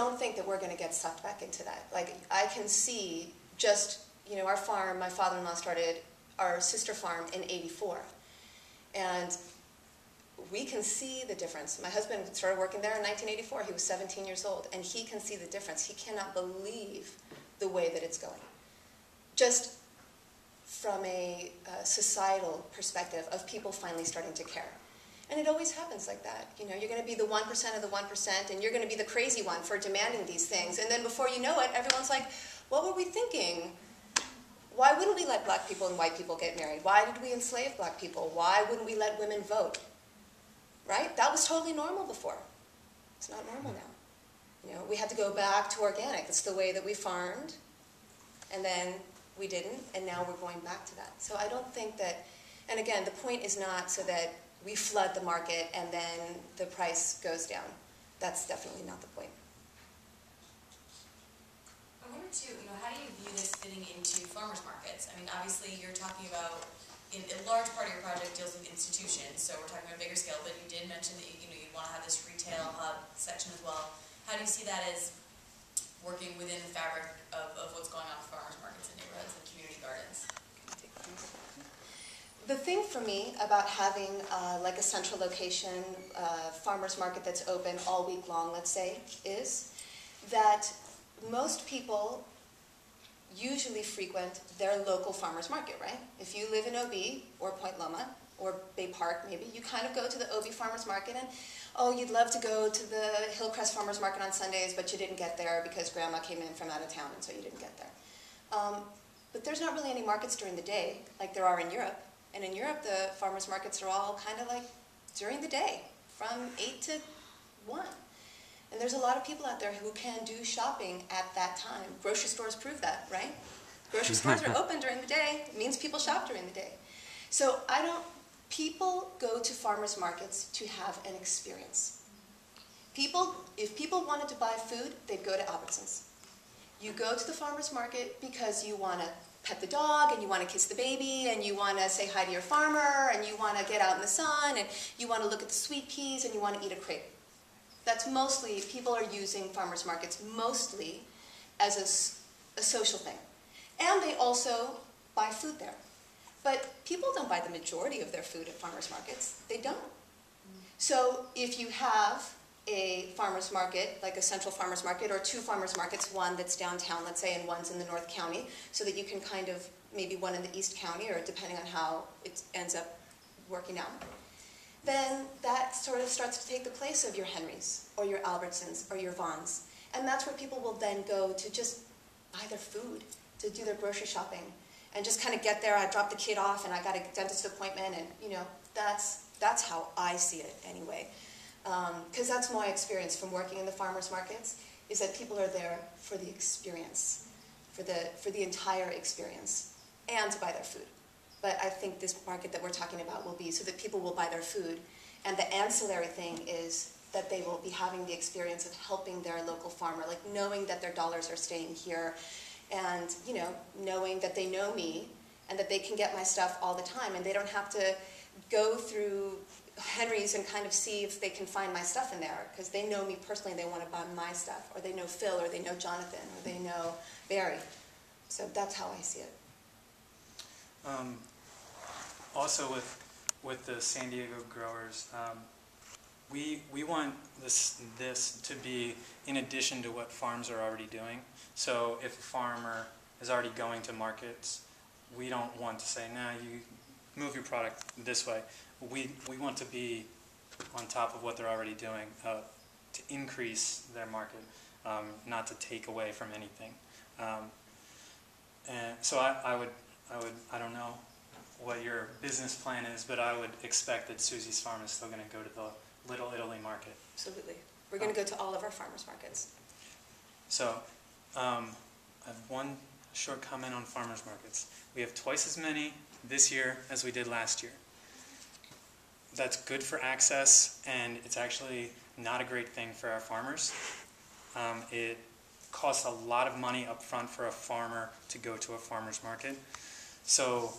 don't think that we're going to get sucked back into that. Like, I can see just, you know, our farm, my father-in-law started our sister farm in '84. And we can see the difference. My husband started working there in 1984. He was 17 years old, and he can see the difference. He cannot believe the way that it's going. Just from a societal perspective of people finally starting to care. And it always happens like that. You know, you're going to be the 1% of the 1%, and you're going to be the crazy one for demanding these things. And then before you know it, everyone's like, what were we thinking? Why wouldn't we let black people and white people get married? Why did we enslave black people? Why wouldn't we let women vote? Right? That was totally normal before. It's not normal now. You know, we had to go back to organic. It's the way that we farmed, and then we didn't, and now we're going back to that. So I don't think that, and again, the point is not so that we flood the market and then the price goes down. That's definitely not the point. I wonder too, you know, how do you view this fitting into farmers markets? I mean, obviously you're talking about, in a large part of your project deals with institutions, so we're talking about a bigger scale, but you did mention that you know, you'd want to have this retail hub section as well. How do you see that as working within the fabric of what's going on with farmers markets and neighborhoods and community gardens? The thing for me about having like a central location farmers market that's open all week long, let's say, is that most people usually frequent their local farmers market, right? If you live in OB or Point Loma or Bay Park maybe, you kind of go to the OB farmers market and, oh, you'd love to go to the Hillcrest farmers market on Sundays, but you didn't get there because grandma came in from out of town and so you didn't get there. But there's not really any markets during the day like there are in Europe. And in Europe, the farmers markets are all kind of like during the day, from 8 to 1. And there's a lot of people out there who can do shopping at that time. Grocery stores prove that, right? Grocery stores are open during the day. It means people shop during the day. So people go to farmers markets to have an experience. If people wanted to buy food, they'd go to Albertsons. You go to the farmers market because you want to pet the dog, and you want to kiss the baby, and you want to say hi to your farmer, and you want to get out in the sun, and you want to look at the sweet peas, and you want to eat a crepe. That's mostly, people are using farmers markets mostly as a social thing. And they also buy food there. But people don't buy the majority of their food at farmers markets. They don't. So if you have a farmers market, like a central farmers market, or two farmers markets, one that's downtown, let's say, and one's in the North County, so that you can kind of, maybe one in the East County, or depending on how it ends up working out, then that sort of starts to take the place of your Henrys, or your Albertsons, or your Vons. And that's where people will then go to just buy their food, to do their grocery shopping, and just kind of get there. I dropped the kid off, and I got a dentist appointment, and, you know, that's how I see it anyway. Because that's my experience from working in the farmers markets, is that people are there for the experience, for the entire experience, and to buy their food. But I think this market that we're talking about will be so that people will buy their food, and the ancillary thing is that they will be having the experience of helping their local farmer, like knowing that their dollars are staying here, and, you know, knowing that they know me, and that they can get my stuff all the time, and they don't have to go through Henry's and kind of see if they can find my stuff in there, because they know me personally, they want to buy my stuff, or they know Phil, or they know Jonathan, or they know Barry. So that's how I see it. Also with the San Diego growers, we want this to be in addition to what farms are already doing. So if a farmer is already going to markets, we don't want to say, nah, you move your product this way. We want to be on top of what they're already doing to increase their market, not to take away from anything. And so I don't know what your business plan is, but I would expect that Susie's Farm is still going to go to the Little Italy market. Absolutely. We're going to go to all of our farmers markets. So I have one short comment on farmers markets. We have twice as many this year as we did last year. That's good for access, and it's actually not a great thing for our farmers. It costs a lot of money up front for a farmer to go to a farmer's market. So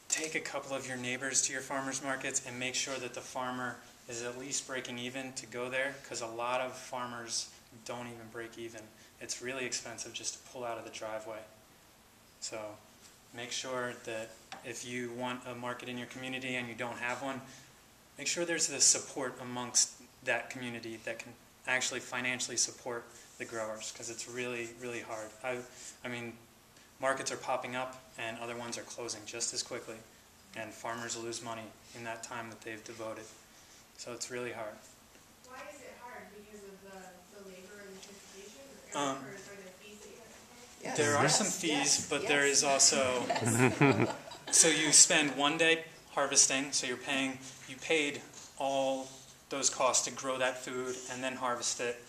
take a couple of your neighbors to your farmer's markets and make sure that the farmer is at least breaking even to go there, because a lot of farmers don't even break even. It's really expensive just to pull out of the driveway. So make sure that if you want a market in your community and you don't have one, make sure there's the support amongst that community that can actually financially support the growers, because it's really, really hard. I mean, markets are popping up and other ones are closing just as quickly, and farmers lose money in that time that they've devoted. So it's really hard. Why is it hard? Because of the labor and the transportation? Or are there fees that you have to pay? Yes, There are yes, some fees, yes, but yes. there is also, so you spend one day harvesting, so you paid all those costs to grow that food and then harvest it.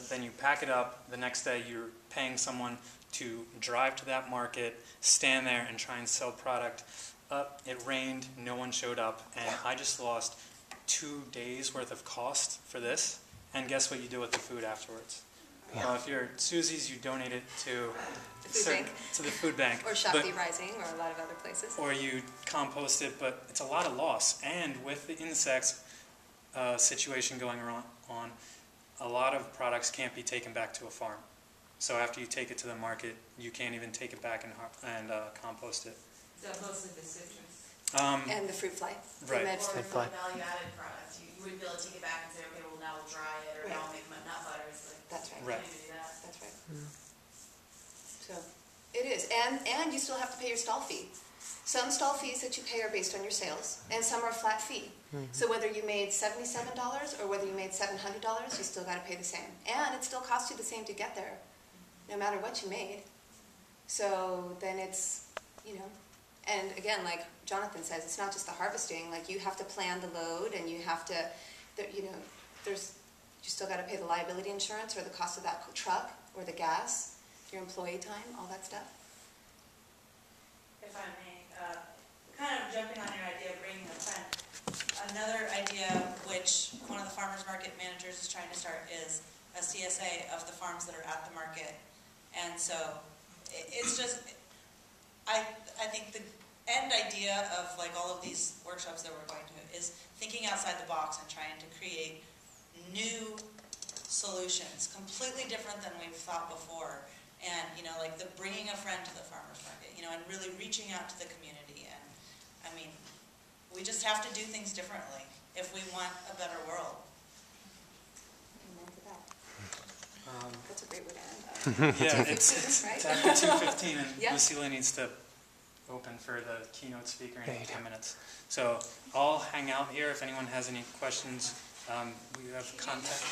Then you pack it up. The next day you're paying someone to drive to that market, stand there and try and sell product. It rained, no one showed up, and I just lost 2 days worth of cost for this. And guess what you do with the food afterwards? Well, if you're at Susie's, you donate it to The food bank. To the food bank. Or Shopee Rising, or a lot of other places. Or you compost it, but it's a lot of loss. And with the insects situation going on, a lot of products can't be taken back to a farm. So after you take it to the market, you can't even take it back and compost it. So mostly the citrus. And the fruit fly. Right. The med- Or Fruit fly. value-added products, you wouldn't be able to take it back and say, okay, well, now we'll dry it, or now we'll make nut butter. It's like, That's right. Right. you can't even do that. That's right. So it is, and you still have to pay your stall fee. Some stall fees that you pay are based on your sales, and some are flat fee. So whether you made $77 or whether you made $700, you still got to pay the same, and it still costs you the same to get there, no matter what you made. So then it's, and again, like Jonathan says, it's not just the harvesting. Like you have to plan the load, and you have to, you still got to pay the liability insurance or the cost of that truck or the gas, your employee time, all that stuff. If I may, kind of jumping on your idea of bringing a friend, another idea which one of the farmers market managers is trying to start is a CSA of the farms that are at the market. And so it's just, I think the end idea of like all of these workshops that we're going to is thinking outside the box and trying to create new solutions, completely different than we've thought before. And, like the bringing a friend to the farmer's market, and really reaching out to the community. And, I mean, we just have to do things differently if we want a better world. Amen to that. That's a great way to end. Yeah, it's Right? after 2:15, and Yeah. Lucila needs to open for the keynote speaker in 10 minutes. So I'll hang out here if anyone has any questions. We have contact.